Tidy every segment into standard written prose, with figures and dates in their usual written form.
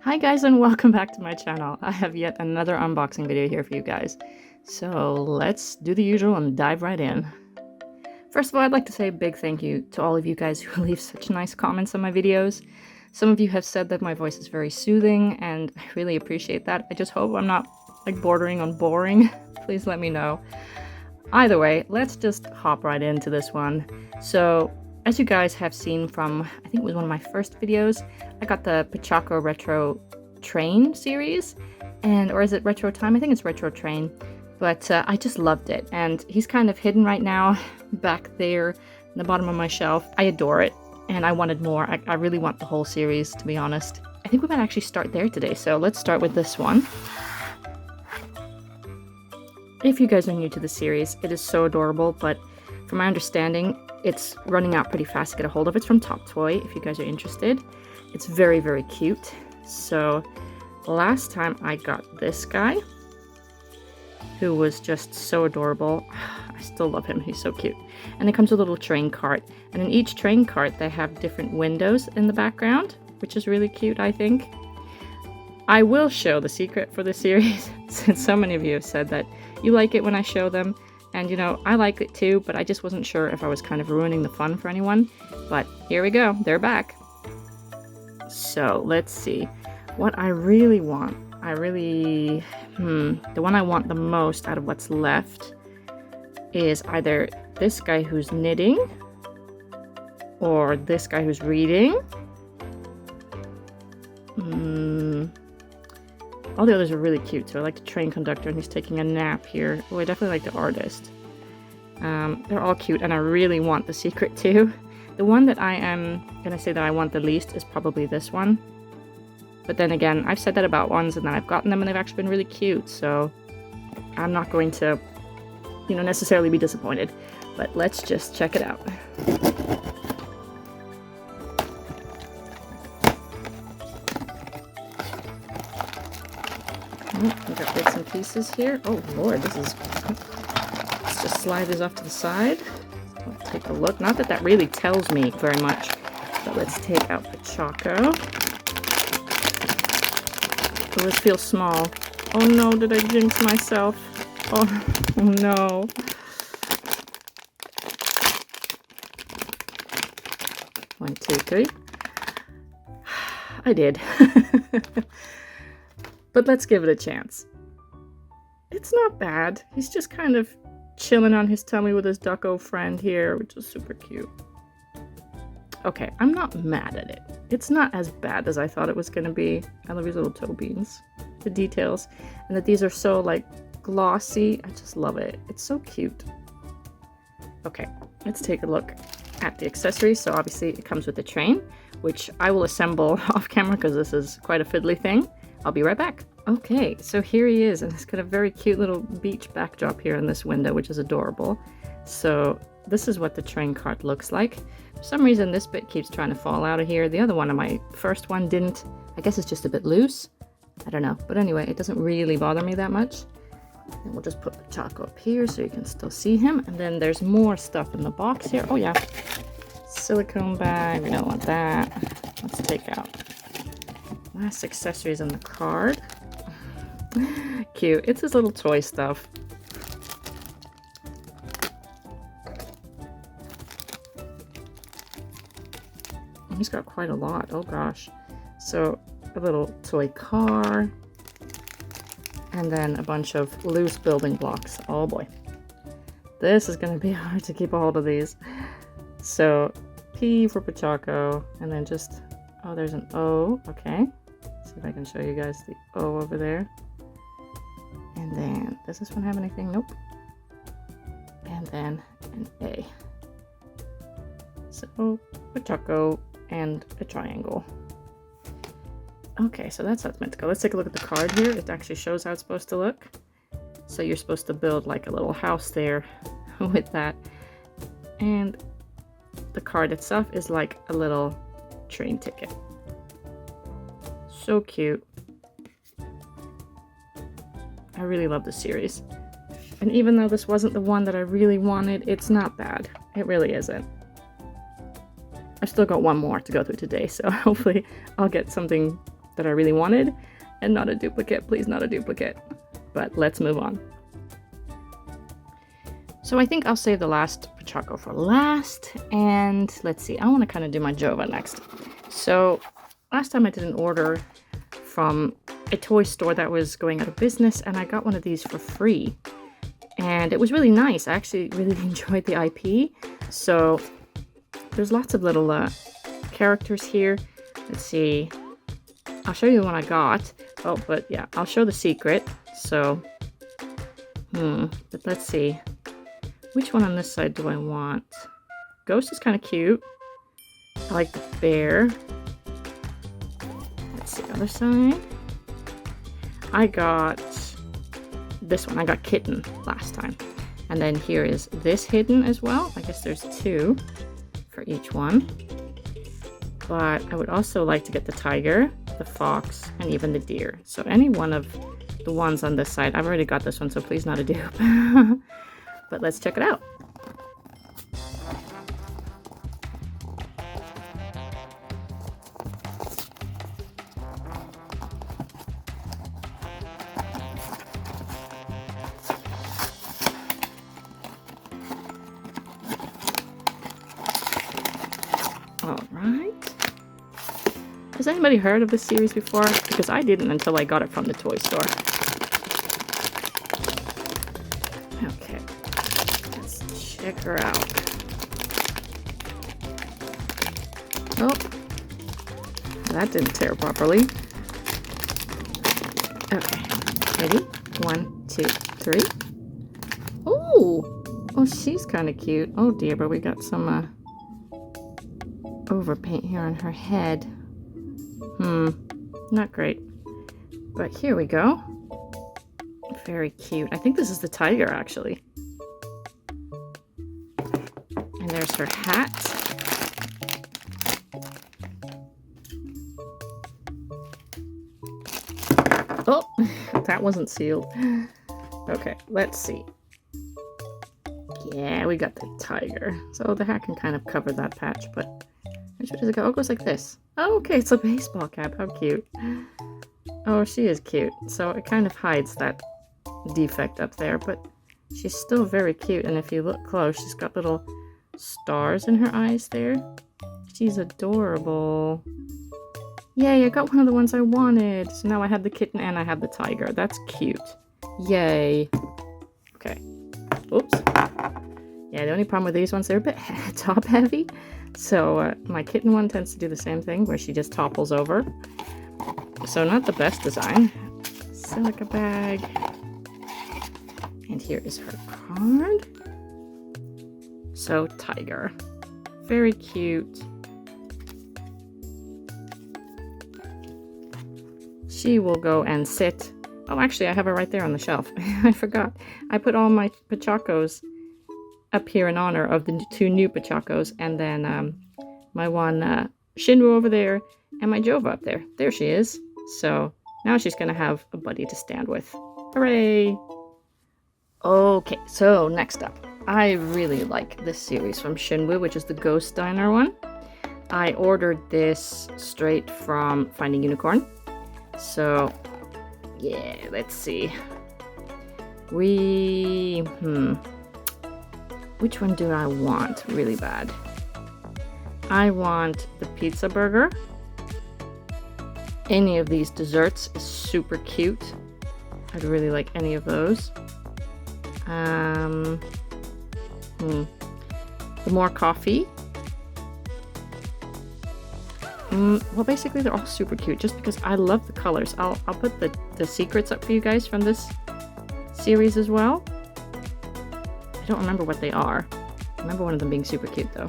Hi guys and welcome back to my channel. I have yet another unboxing video here for you guys. So let's do the usual and dive right in. First of all, I'd like to say a big thank you to all of you guys who leave such nice comments on my videos. Some of you have said that my voice is very soothing and I really appreciate that. I just hope I'm not like bordering on boring. Please let me know. Either way, let's just hop right into this one. So as you guys have seen from, I think it was one of my first videos, I got the Pochacco Retro Train series, or is it Retro Time? I think it's Retro Train, but I just loved it, and he's kind of hidden right now back there in the bottom of my shelf. I adore it, and I wanted more. I really want the whole series, to be honest. I think we might actually start there today, so let's start with this one. If you guys are new to the series, it is so adorable, but from my understanding, it's running out pretty fast to get a hold of. It's from Top Toy, if you guys are interested. It's very, very cute. So last time I got this guy, who was just so adorable. I still love him, he's so cute. And it comes with a little train cart. And in each train cart, they have different windows in the background, which is really cute, I think. I will show the secret for the series, since so many of you have said that you like it when I show them. And you know, I like it too, but I just wasn't sure if I was kind of ruining the fun for anyone. But here we go, they're back. So let's see. What I really want, the one I want the most out of what's left is either this guy who's knitting or this guy who's reading. All the others are really cute, so I like the train conductor and he's taking a nap here. Oh, I definitely like the artist. They're all cute and I really want the secret too. The one that I am gonna say that I want the least is probably this one. But then again, I've said that about ones and then I've gotten them and they've actually been really cute, so I'm not going to, you know, necessarily be disappointed. But let's just check it out. We got bits and pieces here. Oh lord, this is... Let's just slide this off to the side. Let's take a look. Not that that really tells me very much, but let's take out Pochacco. Oh, this feels small. Oh no, did I jinx myself? Oh, oh no. One, two, three. I did. But let's give it a chance. It's not bad. He's just kind of chilling on his tummy with his ducko friend here, which is super cute. Okay, I'm not mad at it. It's not as bad as I thought it was going to be. I love these little toe beans. The details. And that these are so, like, glossy. I just love it. It's so cute. Okay, let's take a look at the accessories. So obviously it comes with the train, which I will assemble off camera because this is quite a fiddly thing. I'll be right back. Okay, so here he is, and he's got a very cute little beach backdrop here in this window, which is adorable. So this is what the train cart looks like. For some reason, this bit keeps trying to fall out of here. The other one on my first one didn't. I guess it's just a bit loose. I don't know. But anyway, it doesn't really bother me that much. And we'll just put the Pochacco up here so you can still see him. And then there's more stuff in the box here. Oh yeah, silicone bag. We don't want that. Let's take out last accessories on the card. Cute. It's his little toy stuff. He's got quite a lot. Oh gosh. So a little toy car. And then a bunch of loose building blocks. Oh boy. This is going to be hard to keep a hold of these. So P for Pochacco. And then just... Oh, there's an O. Okay. See if I can show you guys the O over there. And then, does this one have anything? Nope. And then an A. So, Pochacco and a triangle. Okay, so that's how it's meant to go. Let's take a look at the card here. It actually shows how it's supposed to look. So you're supposed to build like a little house there with that. And the card itself is like a little train ticket. So cute. I really love this series. And even though this wasn't the one that I really wanted, it's not bad. It really isn't. I've still got one more to go through today, so hopefully I'll get something that I really wanted, and not a duplicate. Please, not a duplicate. But let's move on. So I think I'll save the last Pochacco for last, and let's see, I want to kind of do my Jova next. So last time I did an order from a toy store that was going out of business, and I got one of these for free. And it was really nice. I actually really enjoyed the IP. So there's lots of little characters here. Let's see. I'll show you the one I got. Oh, but yeah, I'll show the secret. So, but let's see. Which one on this side do I want? Ghost is kind of cute. I like the bear. Let's see, other side. I got this one. I got Kitten last time. And then here is this hidden as well. I guess there's 2 for each one. But I would also like to get the tiger, the fox, and even the deer. So any one of the ones on this side. I've already got this one, so please not a dupe. But let's check it out. Alright. Has anybody heard of this series before? Because I didn't until I got it from the toy store. Okay. Let's check her out. Oh. That didn't tear properly. Okay. Ready? 1, 2, 3. Ooh! Oh, she's kind of cute. Oh dear, but we got some, overpaint here on her head. Not great. But here we go. Very cute. I think this is the tiger, actually. And there's her hat. Oh, that wasn't sealed. Okay, let's see. Yeah, we got the tiger. So the hat can kind of cover that patch, but which way does it go? Oh, it goes like this. Oh, okay, it's a baseball cap. How cute. Oh, she is cute. So it kind of hides that defect up there, but she's still very cute. And if you look close, she's got little stars in her eyes there. She's adorable. Yay, I got one of the ones I wanted. So now I have the kitten and I have the tiger. That's cute. Yay. Okay. Oops. Yeah, the only problem with these ones, they're a bit top heavy. So my kitten one tends to do the same thing where she just topples over. So not the best design. Silica bag. And here is her card. So tiger. Very cute. She will go and sit. Oh, actually, I have her right there on the shelf. I forgot. I put all my Pochaccos up here in honor of the 2 new Pochaccos, and then my one Shinwoo over there, and my Jova up there. There she is. So now she's gonna have a buddy to stand with. Hooray! Okay, so next up, I really like this series from Shinwoo, which is the Ghost Diner one. I ordered this straight from Finding Unicorn. So yeah, let's see. Which one do I want really bad? I want the pizza burger. Any of these desserts is super cute. I'd really like any of those. The more coffee. Well, basically they're all super cute just because I love the colors. I'll put the secrets up for you guys from this series as well. I don't remember what they are. I remember one of them being super cute though.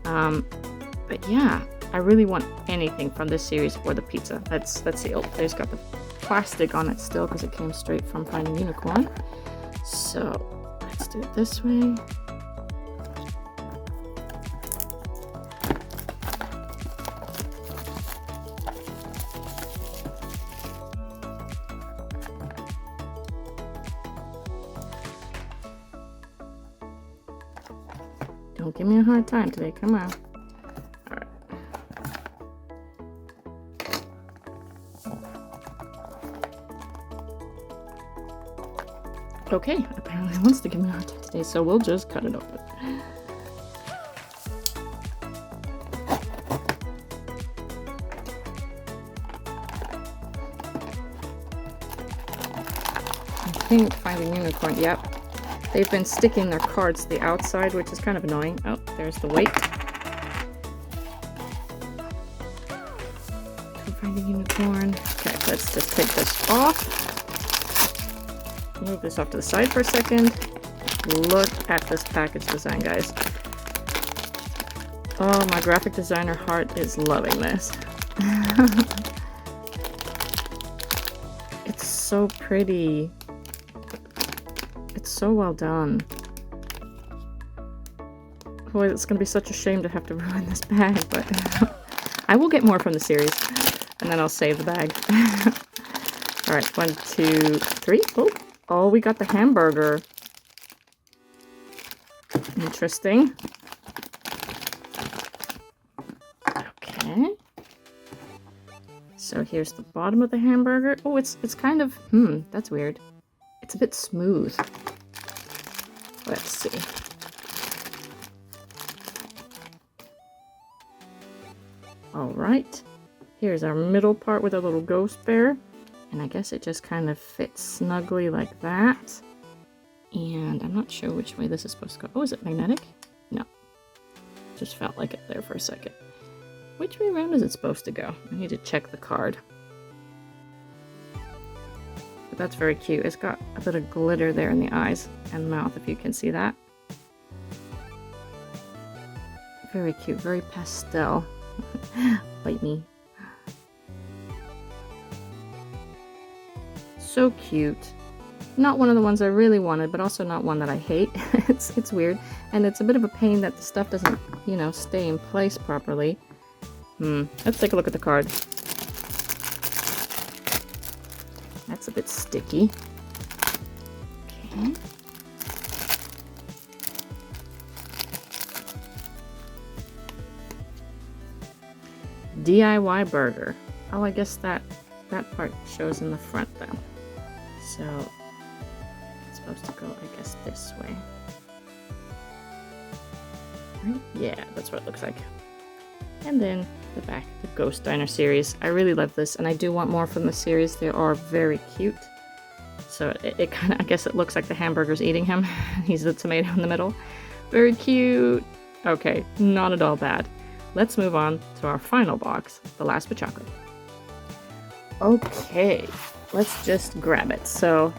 But yeah, I really want anything from this series or the pizza. Let's see. Oh, there's got the plastic on it still because it came straight from Finding Unicorn. So let's do it this way. Don't give me a hard time today, come on. Alright. Okay, apparently he wants to give me a hard time today, so we'll just cut it open. I think Finding Unicorn, yep. They've been sticking their cards to the outside, which is kind of annoying. Oh, there's the weight. Finding Unicorn. Okay, let's just take this off. Move this off to the side for a second. Look at this package design, guys. Oh, my graphic designer heart is loving this. It's so pretty. It's so well done. Boy, it's gonna be such a shame to have to ruin this bag, but I will get more from the series, and then I'll save the bag. Alright, 1, 2, 3. Oh, we got the hamburger. Interesting. Okay. So here's the bottom of the hamburger. Oh, it's kind of, that's weird. It's a bit smooth. Let's see. Alright. Here's our middle part with a little ghost bear. And I guess it just kind of fits snugly like that. And I'm not sure which way this is supposed to go. Oh, is it magnetic? No. Just felt like it there for a second. Which way around is it supposed to go? I need to check the card. But that's very cute. It's got a bit of glitter there in the eyes and mouth, if you can see that. Very cute, very pastel. Bite me. So cute. Not one of the ones I really wanted, but also not one that I hate. It's weird. And it's a bit of a pain that the stuff doesn't, you know, stay in place properly. Let's take a look at the card. That's a bit sticky. Okay. DIY burger. Oh, I guess that part shows in the front then. So it's supposed to go, I guess, this way. Right? Yeah, that's what it looks like. And then the back, the Ghost Diner series. I really love this, and I do want more from the series. They are very cute. So it kind of, I guess it looks like the hamburger's eating him. He's the tomato in the middle. Very cute. Okay, not at all bad. Let's move on to our final box, the last Pochacco. Okay, let's just grab it. So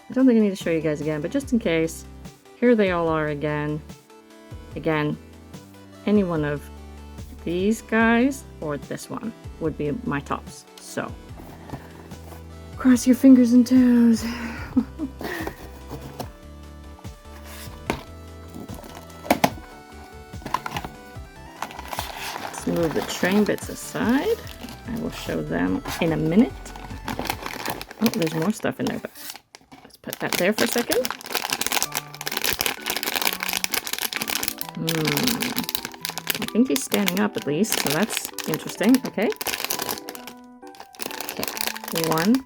I don't think I need to show you guys again, but just in case, here they all are again. Again, any one of these guys or this one would be my tops. So cross your fingers and toes. Let's move the train bits aside. I will show them in a minute. Oh, there's more stuff in there, but let's put that there for a second. I think he's standing up at least, so that's interesting. Okay. Okay. 1,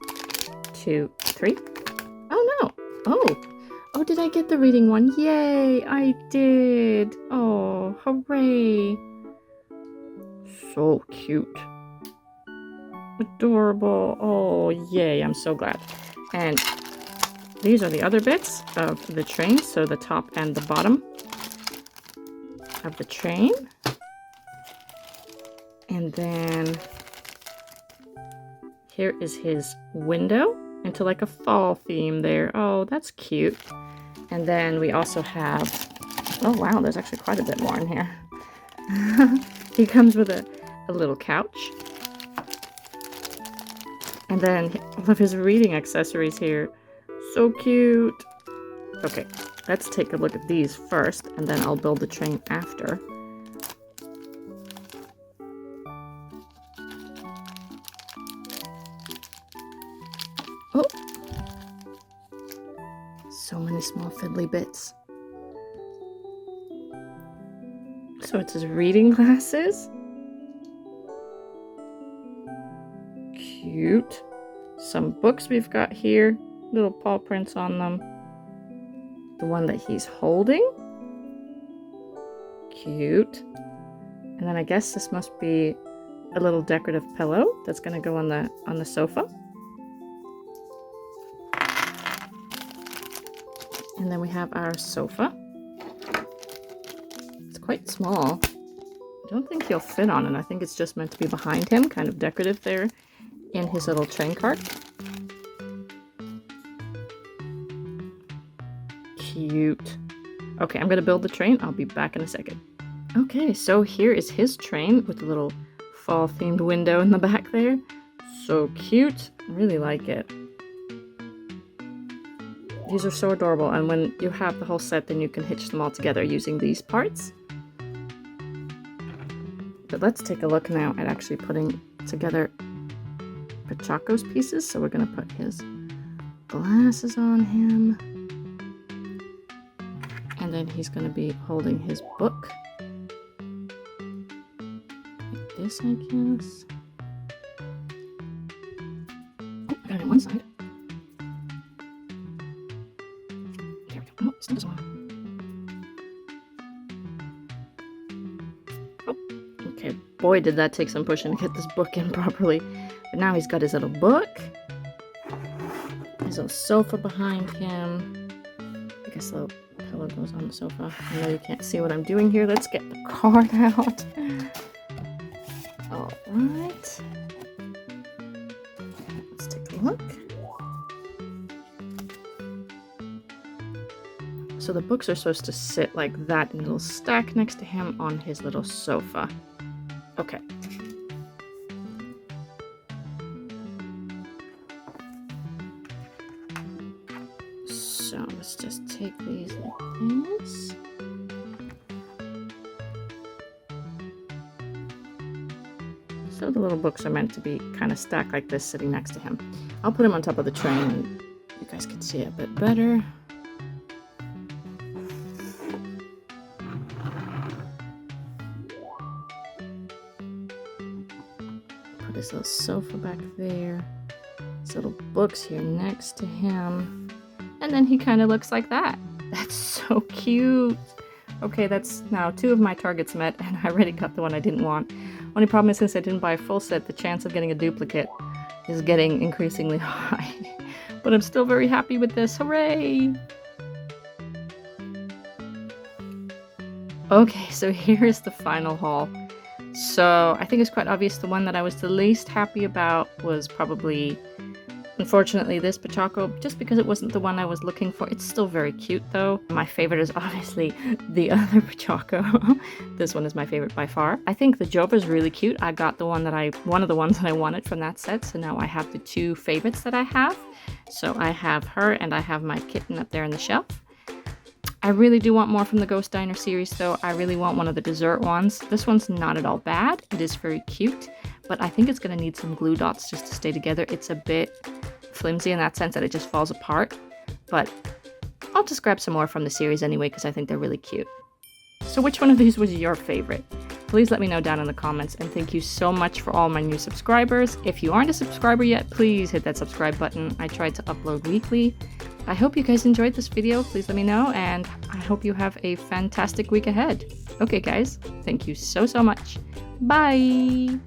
2, 3. Oh no! Oh, did I get the reading one? Yay! I did! Oh, hooray! So cute. Adorable. Oh, yay, I'm so glad. And these are the other bits of the train, so the top and the bottom of the train. And then here is his window into like a fall theme there. Oh, that's cute. And then we also have, oh wow, there's actually quite a bit more in here. He comes with a little couch. And then all of his reading accessories here. So cute. Okay, let's take a look at these first, and then I'll build the train after. Oh! So many small fiddly bits. So it's his reading glasses. Cute. Some books we've got here. Little paw prints on them. the one that he's holding. Cute. And then I guess this must be a little decorative pillow that's going to go on the sofa. And then we have our sofa. It's quite small. I don't think he'll fit on it. I think it's just meant to be behind him, kind of decorative there in his little train cart. Cute. Okay, I'm gonna build the train. I'll be back in a second. Okay, so here is his train with a little fall themed window in the back there. So cute. Really like it. These are so adorable, and when you have the whole set, then you can hitch them all together using these parts. But let's take a look now at actually putting together Pochacco's pieces. So we're going to put his glasses on him. And then he's going to be holding his book. Like this, I guess. Oh, I got it on one side. There we go. Oh, still this one. Okay, boy, did that take some pushing to get this book in properly. But now he's got his little book. His little sofa behind him. I guess the little pillow goes on the sofa. I know you can't see what I'm doing here. Let's get the card out. Alright. Let's take a look. So the books are supposed to sit like that in a little stack next to him on his little sofa. Okay. So let's just take these like this. So the little books are meant to be kind of stacked like this, sitting next to him. I'll put him on top of the train and you guys can see it a bit better. Put his little sofa back there. His little books here next to him. And then he kind of looks like that. That's so cute. Okay, that's now 2 of my targets met, and I already got the one I didn't want. Only problem is, since I didn't buy a full set, the chance of getting a duplicate is getting increasingly high. But I'm still very happy with this. Hooray! Okay, so here's the final haul. So I think it's quite obvious the one that I was the least happy about was probably, unfortunately, this Pochacco, just because it wasn't the one I was looking for. It's still very cute though. My favorite is obviously the other Pochacco. This one is my favorite by far. I think the Joba is really cute. I got the one of the ones that I wanted from that set, so now I have the 2 favorites that I have. So I have her and I have my kitten up there on the shelf. I really do want more from the Ghost Diner series though. I really want one of the dessert ones. This one's not at all bad. It is very cute, but I think it's going to need some glue dots just to stay together. It's a bit flimsy in that sense that it just falls apart, but I'll just grab some more from the series anyway because I think they're really cute. So which one of these was your favorite? Please let me know down in the comments, and thank you so much for all my new subscribers. If you aren't a subscriber yet, please hit that subscribe button. I try to upload weekly. I hope you guys enjoyed this video. Please let me know, and I hope you have a fantastic week ahead. Okay guys, thank you so much. Bye!